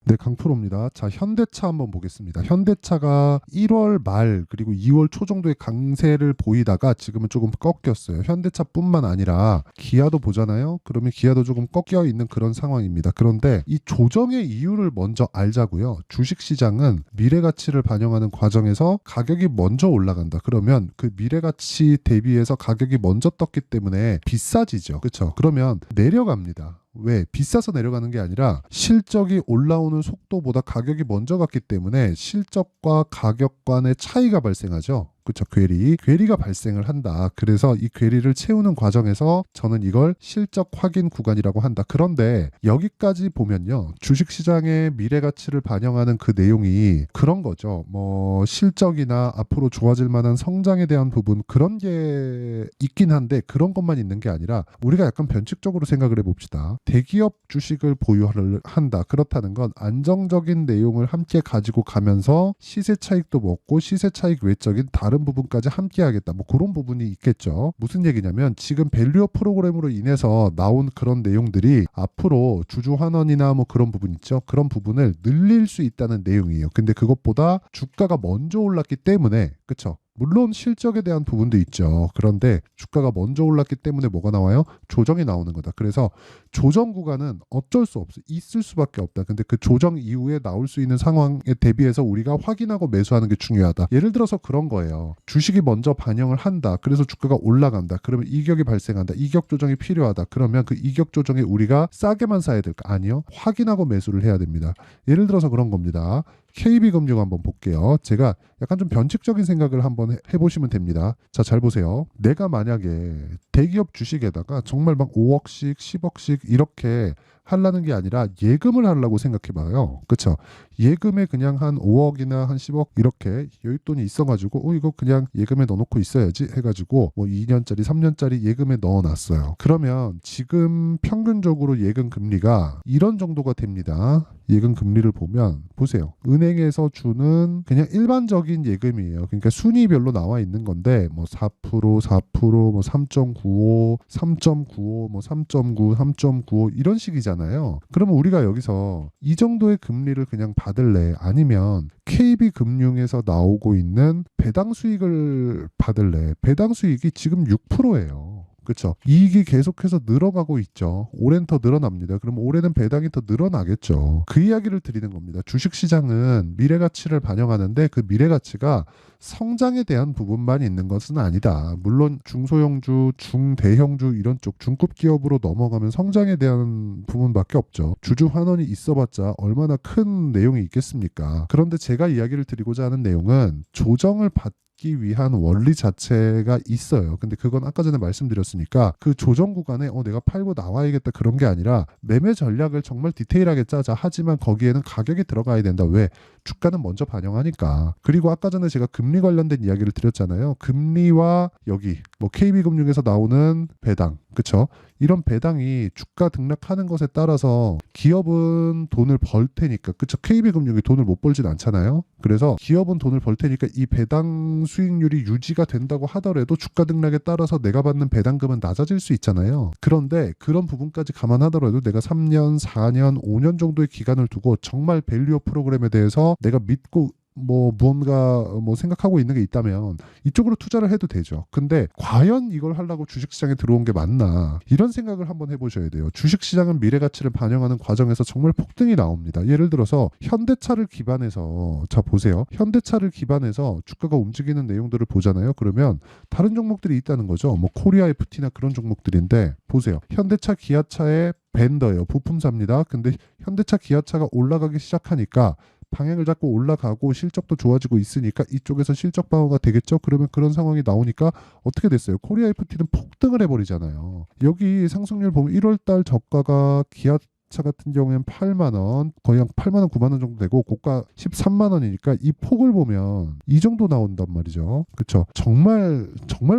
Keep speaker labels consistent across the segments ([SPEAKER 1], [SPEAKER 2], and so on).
[SPEAKER 1] 네, 강프로입니다. 자, 현대차 한번 보겠습니다. 현대차가 1월 말 그리고 2월 초 정도의 강세를 보이다가 지금은 조금 꺾였어요. 현대차뿐만 아니라 기아도 보잖아요. 그러면 기아도 조금 꺾여 있는 그런 상황입니다. 그런데 이 조정의 이유를 먼저 알자고요. 주식시장은 미래가치를 반영하는 과정에서 가격이 먼저 올라간다. 그러면 그 미래가치 대비해서 가격이 먼저 떴기 때문에 비싸지죠. 그렇죠? 그러면 내려갑니다. 왜? 비싸서 내려가는 게 아니라 실적이 올라오는 속도보다 가격이 먼저 갔기 때문에 실적과 가격 간의 차이가 발생하죠. 그렇죠. 괴리가 발생을 한다. 그래서 이 괴리를 채우는 과정에서 저는 이걸 실적 확인 구간이라고 한다. 그런데 여기까지 보면요. 주식시장의 미래가치를 반영하는 그 내용이 그런 거죠. 뭐 실적이나 앞으로 좋아질 만한 성장에 대한 부분 그런 게 있긴 한데 그런 것만 있는 게 아니라 우리가 약간 변칙적으로 생각을 해봅시다. 대기업 주식을 보유를 한다. 그렇다는 건 안정적인 내용을 함께 가지고 가면서 시세 차익도 먹고 시세 차익 외적인 다른 부분까지 함께 하겠다. 뭐 그런 부분이 있겠죠. 무슨 얘기냐면 지금 밸류업 프로그램으로 인해서 나온 그런 내용들이 앞으로 주주 환원이나 뭐 그런 부분 있죠. 그런 부분을 늘릴 수 있다는 내용이에요. 근데 그것보다 주가가 먼저 올랐기 때문에 그렇죠. 물론 실적에 대한 부분도 있죠. 그런데 주가가 먼저 올랐기 때문에 뭐가 나와요? 조정이 나오는 거다. 그래서 조정 구간은 어쩔 수 없어. 있을 수밖에 없다. 근데 그 조정 이후에 나올 수 있는 상황에 대비해서 우리가 확인하고 매수하는 게 중요하다. 예를 들어서 그런 거예요. 주식이 먼저 반영을 한다. 그래서 주가가 올라간다. 그러면 이격이 발생한다. 이격 조정이 필요하다. 그러면 그 이격 조정에 우리가 싸게만 사야 될까? 아니요. 확인하고 매수를 해야 됩니다. 예를 들어서 그런 겁니다. KB금융 한번 볼게요. 제가 약간 좀 변칙적인 생각을 한번 해보시면 됩니다. 자, 잘 보세요. 내가 만약에 대기업 주식에다가 정말 막 5억씩, 10억씩 이렇게 하려는 게 아니라 예금을 하려고 생각해봐요. 그쵸? 예금에 그냥 한 5억이나 한 10억 이렇게 여윳돈이 있어가지고 이거 그냥 예금에 넣어놓고 있어야지 해가지고 뭐 2년짜리 3년짜리 예금에 넣어놨어요. 그러면 지금 평균적으로 예금 금리가 이런 정도가 됩니다. 예금 금리를 보면 보세요. 은행에서 주는 그냥 일반적인 예금이에요. 그러니까 순위별로 나와 있는 건데 뭐 4%, 4%, 뭐 3.95, 3.95, 뭐 3.9, 3.95 이런 식이잖아요. 그러면 우리가 여기서 이 정도의 금리를 그냥 받을래? 아니면 KB금융에서 나오고 있는 배당 수익을 받을래? 배당 수익이 지금 6%예요. 그렇죠. 이익이 계속해서 늘어가고 있죠. 올해는 더 늘어납니다. 그럼 올해는 배당이 더 늘어나겠죠. 그 이야기를 드리는 겁니다. 주식시장은 미래가치를 반영하는데 그 미래가치가 성장에 대한 부분만 있는 것은 아니다. 물론 중소형주, 중대형주 이런 쪽 중급 기업으로 넘어가면 성장에 대한 부분밖에 없죠. 주주 환원이 있어봤자 얼마나 큰 내용이 있겠습니까? 그런데 제가 이야기를 드리고자 하는 내용은 조정을 받기 위한 원리 자체가 있어요. 근데 그건 아까 전에 말씀드렸으니까 그 조정 구간에 내가 팔고 나와야겠다 그런 게 아니라 매매 전략을 정말 디테일하게 짜자. 하지만 거기에는 가격이 들어가야 된다. 왜? 주가는 먼저 반영하니까. 그리고 아까 전에 제가 금리 관련된 이야기를 드렸잖아요. 금리와 여기 뭐 KB금융에서 나오는 배당, 그쵸? 이런 배당이 주가 등락하는 것에 따라서 기업은 돈을 벌 테니까, 그쵸? KB금융이 돈을 못 벌진 않잖아요. 그래서 기업은 돈을 벌 테니까 이 배당 수익률이 유지가 된다고 하더라도 주가 등락에 따라서 내가 받는 배당금은 낮아질 수 있잖아요. 그런데 그런 부분까지 감안하더라도 내가 3년, 4년, 5년 정도의 기간을 두고 정말 밸류업 프로그램에 대해서 내가 믿고 뭐 무언가 뭐 생각하고 있는 게 있다면 이쪽으로 투자를 해도 되죠. 근데 과연 이걸 하려고 주식시장에 들어온 게 맞나? 이런 생각을 한번 해보셔야 돼요. 주식시장은 미래가치를 반영하는 과정에서 정말 폭등이 나옵니다. 예를 들어서 현대차를 기반해서 자 보세요. 현대차를 기반해서 주가가 움직이는 내용들을 보잖아요. 그러면 다른 종목들이 있다는 거죠. 뭐 코리아 FT나 그런 종목들인데 보세요. 현대차, 기아차의 벤더예요. 부품사입니다. 근데 현대차, 기아차가 올라가기 시작하니까 방향을 잡고 올라가고 실적도 좋아지고 있으니까 이쪽에서 실적 방어가 되겠죠. 그러면 그런 상황이 나오니까 어떻게 됐어요? 코리아 FT는 폭등을 해버리잖아요. 여기 상승률 보면 1월달 저가가 기아차 같은 경우에는 8만 원, 거의 한 8만 원, 9만 원 정도 되고 고가 13만 원이니까 이 폭을 보면 이 정도 나온단 말이죠. 그렇죠? 정말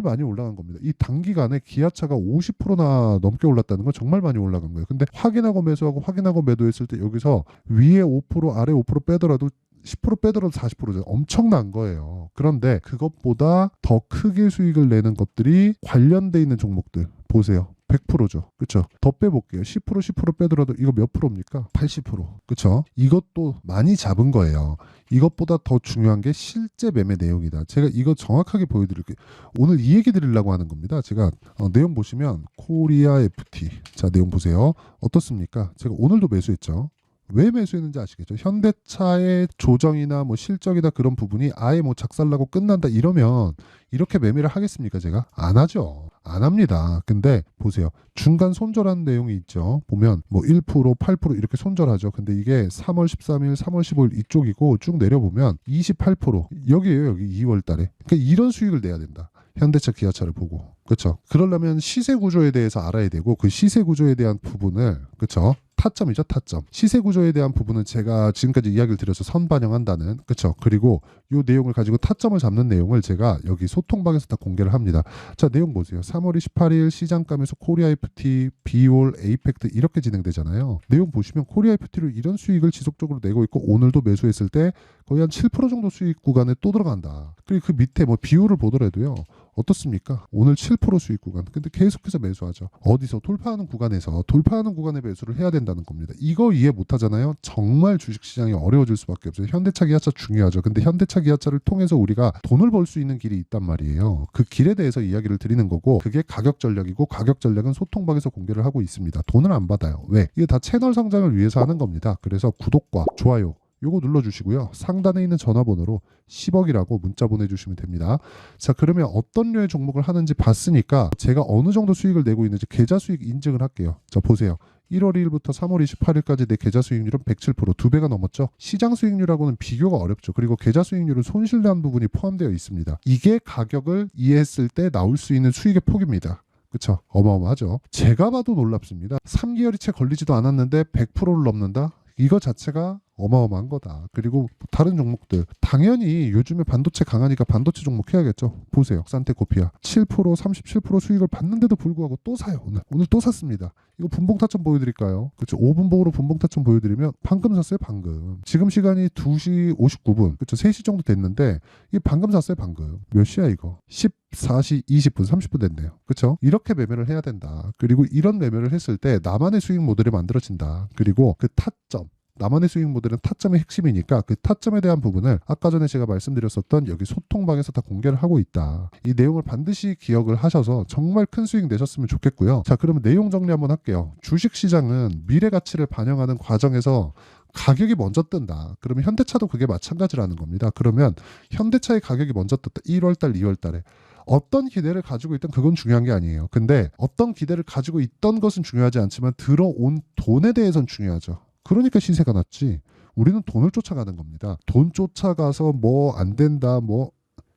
[SPEAKER 1] 많이 올라간 겁니다. 이 단기간에 기아차가 50%나 넘게 올랐다는 건 정말 많이 올라간 거예요. 근데 확인하고 매수하고 확인하고 매도했을 때 여기서 위에 5% 아래 5% 빼더라도 10% 빼더라도 40%죠. 엄청난 거예요. 그런데 그것보다 더 크게 수익을 내는 것들이 관련돼 있는 종목들 보세요. 100%죠. 그쵸? 더 빼볼게요. 10% 10% 빼더라도 이거 몇 프로입니까? 80%. 그쵸? 이것도 많이 잡은 거예요. 이것보다 더 중요한 게 실제 매매 내용이다. 제가 이거 정확하게 보여드릴게요. 오늘 이 얘기 드리려고 하는 겁니다. 제가 내용 보시면 코리아 FT. 자, 내용 보세요. 어떻습니까? 제가 오늘도 매수했죠. 왜 매수했는지 아시겠죠? 현대차의 조정이나 뭐 실적이나 그런 부분이 아예 뭐 작살나고 끝난다 이러면 이렇게 매매를 하겠습니까? 제가 안 하죠. 안 합니다. 근데 보세요. 중간 손절하는 내용이 있죠. 보면 뭐 1%, 8% 이렇게 손절하죠. 근데 이게 3월 13일, 3월 15일 이쪽이고 쭉 내려보면 28% 여기에요. 여기 2월 달에. 그러니까 이런 수익을 내야 된다. 현대차, 기아차를 보고. 그렇죠? 그러려면 시세 구조에 대해서 알아야 되고 그 시세 구조에 대한 부분을 그렇죠? 타점이죠, 타점. 시세 구조에 대한 부분은 제가 지금까지 이야기를 드려서 선반영한다는 그렇죠? 그리고 이 내용을 가지고 타점을 잡는 내용을 제가 여기 소통방에서 다 공개를 합니다. 자, 내용 보세요. 3월 28일 시장감에서 코리아 FT, 비올, 에이펙트 이렇게 진행되잖아요. 내용 보시면 코리아 FT로 이런 수익을 지속적으로 내고 있고 오늘도 매수했을 때 거의 한 7% 정도 수익 구간에 또 들어간다. 그리고 그 밑에 뭐 비율을 보더라도요. 어떻습니까? 오늘 7% 수익 구간. 근데 계속해서 매수하죠. 어디서 돌파하는 구간에서 돌파하는 구간에 매수를 해야 된다는 겁니다. 이거 이해 못 하잖아요. 정말 주식시장이 어려워질 수밖에 없어요. 현대차, 기아차 중요하죠. 근데 현대차, 기아차를 통해서 우리가 돈을 벌 수 있는 길이 있단 말이에요. 그 길에 대해서 이야기를 드리는 거고 그게 가격 전략이고 가격 전략은 소통방에서 공개를 하고 있습니다. 돈을 안 받아요. 왜? 이게 다 채널 성장을 위해서 하는 겁니다. 그래서 구독과 좋아요 요거 눌러주시고요. 상단에 있는 전화번호로 10억이라고 문자 보내주시면 됩니다. 자, 그러면 어떤 류의 종목을 하는지 봤으니까 제가 어느 정도 수익을 내고 있는지 계좌 수익 인증을 할게요. 자, 보세요. 1월 2일부터 3월 28일까지 내 계좌 수익률은 107%, 2배가 넘었죠. 시장 수익률하고는 비교가 어렵죠. 그리고 계좌 수익률은 손실난 부분이 포함되어 있습니다. 이게 가격을 이해했을 때 나올 수 있는 수익의 폭입니다. 그쵸? 어마어마하죠. 제가 봐도 놀랍습니다. 3개월이 채 걸리지도 않았는데 100%를 넘는다? 이거 자체가 어마어마한 거다. 그리고 다른 종목들 당연히 요즘에 반도체 강하니까 반도체 종목 해야겠죠. 보세요. 산테코피아 7% 37% 수익을 받는데도 불구하고 또 사요. 오늘 또 샀습니다. 이거 분봉 타점 보여드릴까요? 그렇죠. 5분봉으로 분봉 타점 보여드리면 방금 샀어요. 방금. 지금 시간이 2시 59분. 그렇죠. 3시 정도 됐는데 이게 방금 샀어요. 방금. 몇 시야 이거? 14시 20분 30분 됐네요. 그렇죠? 이렇게 매매를 해야 된다. 그리고 이런 매매를 했을 때 나만의 수익 모델이 만들어진다. 그리고 그 타점 나만의 수익 모델은 타점의 핵심이니까 그 타점에 대한 부분을 아까 전에 제가 말씀드렸었던 여기 소통방에서 다 공개를 하고 있다. 이 내용을 반드시 기억을 하셔서 정말 큰 수익 내셨으면 좋겠고요. 자, 그러면 내용 정리 한번 할게요. 주식시장은 미래 가치를 반영하는 과정에서 가격이 먼저 뜬다. 그러면 현대차도 그게 마찬가지라는 겁니다. 그러면 현대차의 가격이 먼저 떴다. 1월달, 2월달에. 어떤 기대를 가지고 있던 그건 중요한 게 아니에요. 근데 어떤 기대를 가지고 있던 것은 중요하지 않지만 들어온 돈에 대해서는 중요하죠. 그러니까 시세가 낮지. 우리는 돈을 쫓아가는 겁니다. 돈 쫓아가서 뭐 안 된다 뭐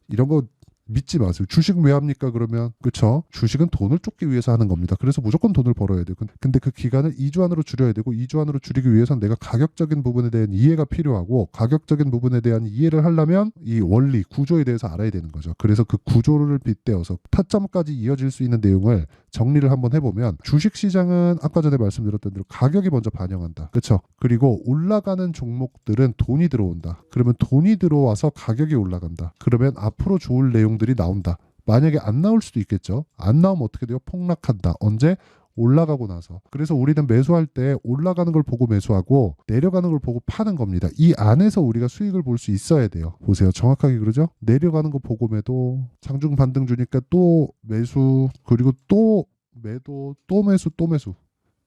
[SPEAKER 1] 이런 거 믿지 마세요. 주식 왜 합니까? 그러면 그렇죠. 주식은 돈을 쫓기 위해서 하는 겁니다. 그래서 무조건 돈을 벌어야 돼요. 근데 그 기간을 2주 안으로 줄여야 되고 2주 안으로 줄이기 위해서는 내가 가격적인 부분에 대한 이해가 필요하고 가격적인 부분에 대한 이해를 하려면 이 원리, 구조에 대해서 알아야 되는 거죠. 그래서 그 구조를 빗대어서 타점까지 이어질 수 있는 내용을 정리를 한번 해보면 주식시장은 아까 전에 말씀드렸던 대로 가격이 먼저 반영한다. 그렇죠. 그리고 올라가는 종목들은 돈이 들어온다. 그러면 돈이 들어와서 가격이 올라간다. 그러면 앞으로 좋을 내용들이 나온다. 만약에 안 나올 수도 있겠죠. 안 나오면 어떻게 돼요? 폭락한다. 언제? 올라가고 나서. 그래서 우리는 매수할 때 올라가는 걸 보고 매수하고 내려가는 걸 보고 파는 겁니다. 이 안에서 우리가 수익을 볼 수 있어야 돼요. 보세요. 정확하게 그러죠? 내려가는 거 보고 매도, 장중 반등 주니까 또 매수, 그리고 또 매도, 또 매수, 또 매수.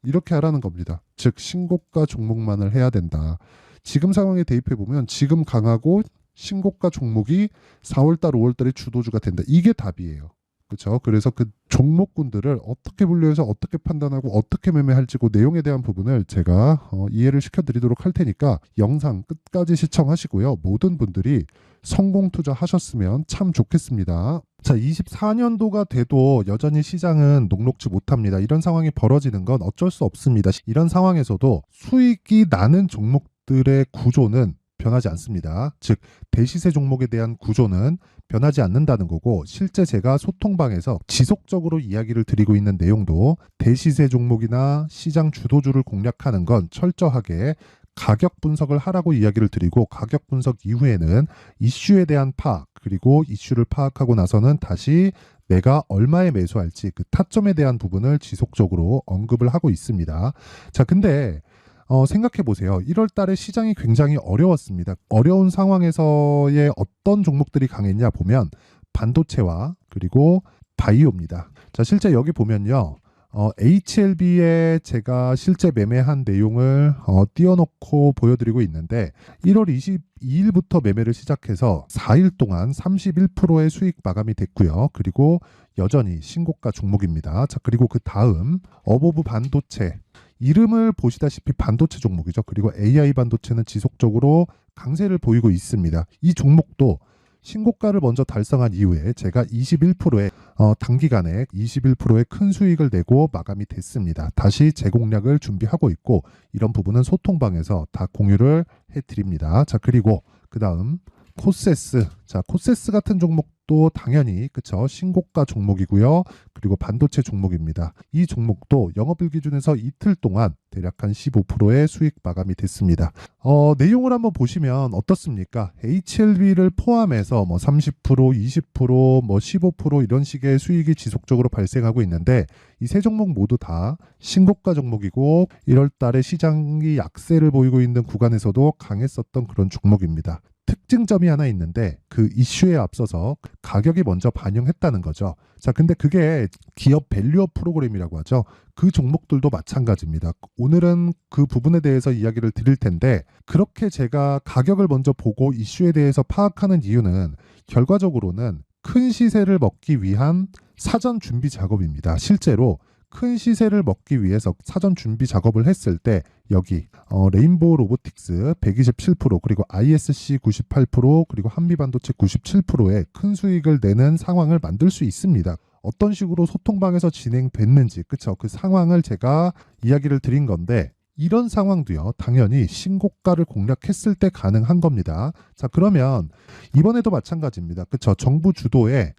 [SPEAKER 1] 이렇게 하라는 겁니다. 즉 신고가 종목만을 해야 된다. 지금 상황에 대입해 보면 지금 강하고 신고가 종목이 4월달, 5월달에 주도주가 된다. 이게 답이에요. 그렇죠. 그래서 그 종목군들을 어떻게 분류해서 어떻게 판단하고 어떻게 매매할지 그 내용에 대한 부분을 제가 이해를 시켜드리도록 할 테니까 영상 끝까지 시청하시고요. 모든 분들이 성공 투자하셨으면 참 좋겠습니다. 자, 24년도가 돼도 여전히 시장은 녹록지 못합니다. 이런 상황이 벌어지는 건 어쩔 수 없습니다. 이런 상황에서도 수익이 나는 종목들의 구조는 변하지 않습니다. 즉 대시세 종목에 대한 구조는 변하지 않는다는 거고 실제 제가 소통방에서 지속적으로 이야기를 드리고 있는 내용도 대시세 종목이나 시장 주도주를 공략하는 건 철저하게 가격 분석을 하라고 이야기를 드리고 가격 분석 이후에는 이슈에 대한 파악 그리고 이슈를 파악하고 나서는 다시 내가 얼마에 매수할지 그 타점에 대한 부분을 지속적으로 언급을 하고 있습니다. 자, 근데 생각해 보세요. 1월 달에 시장이 굉장히 어려웠습니다. 어려운 상황에서의 어떤 종목들이 강했냐 보면 반도체와 그리고 바이오입니다. 자, 실제 여기 보면요. HLB에 제가 실제 매매한 내용을 띄워놓고 보여드리고 있는데 1월 22일부터 매매를 시작해서 4일 동안 31%의 수익 마감이 됐고요. 그리고 여전히 신고가 종목입니다. 자, 그리고 그 다음 어보브 반도체 이름을 보시다시피 반도체 종목이죠. 그리고 AI 반도체는 지속적으로 강세를 보이고 있습니다. 이 종목도 신고가를 먼저 달성한 이후에 제가 21%의 단기간에 21%의 큰 수익을 내고 마감이 됐습니다. 다시 재공략을 준비하고 있고 이런 부분은 소통방에서 다 공유를 해드립니다. 자, 그리고 그 다음 코세스. 자, 코세스 같은 종목도 당연히 그쵸 신고가 종목이고요. 그리고 반도체 종목입니다. 이 종목도 영업일 기준에서 이틀 동안 대략 한 15%의 수익 마감이 됐습니다. 내용을 한번 보시면 어떻습니까? HLB를 포함해서 뭐 30%, 20%, 뭐 15% 이런 식의 수익이 지속적으로 발생하고 있는데 이 세 종목 모두 다 신고가 종목이고 1월 달에 시장이 약세를 보이고 있는 구간에서도 강했었던 그런 종목입니다. 특징점이 하나 있는데 그 이슈에 앞서서 가격이 먼저 반영했다는 거죠. 자, 근데 그게 기업 밸류업 프로그램이라고 하죠. 그 종목들도 마찬가지입니다. 오늘은 그 부분에 대해서 이야기를 드릴 텐데 그렇게 제가 가격을 먼저 보고 이슈에 대해서 파악하는 이유는 결과적으로는 큰 시세를 먹기 위한 사전 준비 작업입니다. 실제로 큰 시세를 먹기 위해서 사전 준비 작업을 했을 때 여기 레인보우 로보틱스 127% 그리고 ISC 98% 그리고 한미반도체 97%의 큰 수익을 내는 상황을 만들 수 있습니다. 어떤 식으로 소통방에서 진행됐는지 그쵸 그 상황을 제가 이야기를 드린 건데 이런 상황도요 당연히 신고가를 공략했을 때 가능한 겁니다. 자, 그러면 이번에도 마찬가지입니다. 그쵸 정부 주도의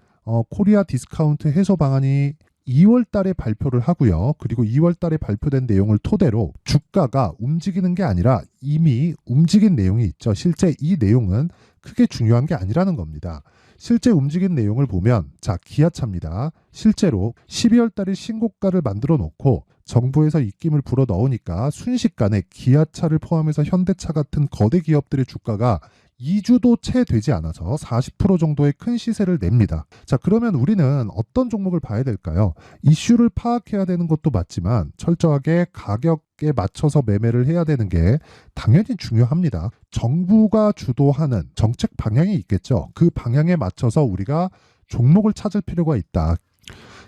[SPEAKER 1] 코리아 디스카운트 해소 방안이 2월 달에 발표를 하고요. 그리고 2월 달에 발표된 내용을 토대로 주가가 움직이는 게 아니라 이미 움직인 내용이 있죠. 실제 이 내용은 크게 중요한 게 아니라는 겁니다. 실제 움직인 내용을 보면 자, 기아차입니다. 실제로 12월 달에 신고가를 만들어 놓고 정부에서 입김을 불어 넣으니까 순식간에 기아차를 포함해서 현대차 같은 거대 기업들의 주가가 2주도 채 되지 않아서 40% 정도의 큰 시세를 냅니다. 자, 그러면 우리는 어떤 종목을 봐야 될까요? 이슈를 파악해야 되는 것도 맞지만 철저하게 가격에 맞춰서 매매를 해야 되는 게 당연히 중요합니다. 정부가 주도하는 정책 방향이 있겠죠. 그 방향에 맞춰서 우리가 종목을 찾을 필요가 있다.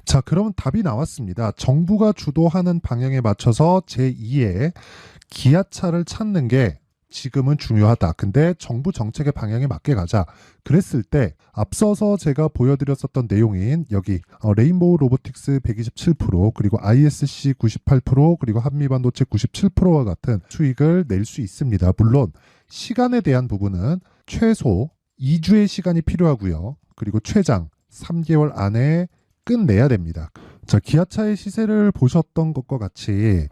[SPEAKER 1] 자, 그러면 답이 나왔습니다. 정부가 주도하는 방향에 맞춰서 제2의 기아차를 찾는 게 지금은 중요하다. 근데 정부 정책의 방향에 맞게 가자. 그랬을 때 앞서서 제가 보여드렸었던 내용인 여기 레인보우 로보틱스 127% 그리고 ISC 98% 그리고 한미반도체 97%와 같은 수익을 낼 수 있습니다. 물론 시간에 대한 부분은 최소 2주의 시간이 필요하고요. 그리고 최장 3개월 안에 끝내야 됩니다. 자, 기아차의 시세를 보셨던 것과 같이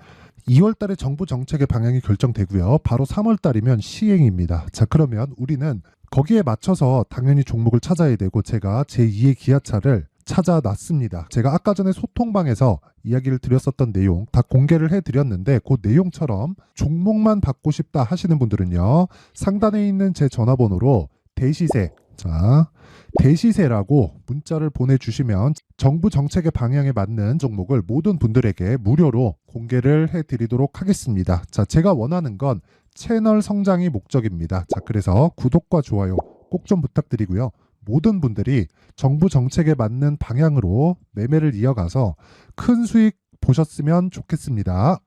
[SPEAKER 1] 2월 달에 정부 정책의 방향이 결정되고요. 바로 3월 달이면 시행입니다. 자, 그러면 우리는 거기에 맞춰서 당연히 종목을 찾아야 되고 제가 제2의 기아차를 찾아놨습니다. 제가 아까 전에 소통방에서 이야기를 드렸었던 내용 다 공개를 해드렸는데 그 내용처럼 종목만 받고 싶다 하시는 분들은요. 상단에 있는 제 전화번호로 대시세 자, 대시세라고 문자를 보내주시면 정부 정책의 방향에 맞는 종목을 모든 분들에게 무료로 공개를 해드리도록 하겠습니다. 자, 제가 원하는 건 채널 성장이 목적입니다. 자, 그래서 구독과 좋아요 꼭 좀 부탁드리고요. 모든 분들이 정부 정책에 맞는 방향으로 매매를 이어가서 큰 수익 보셨으면 좋겠습니다.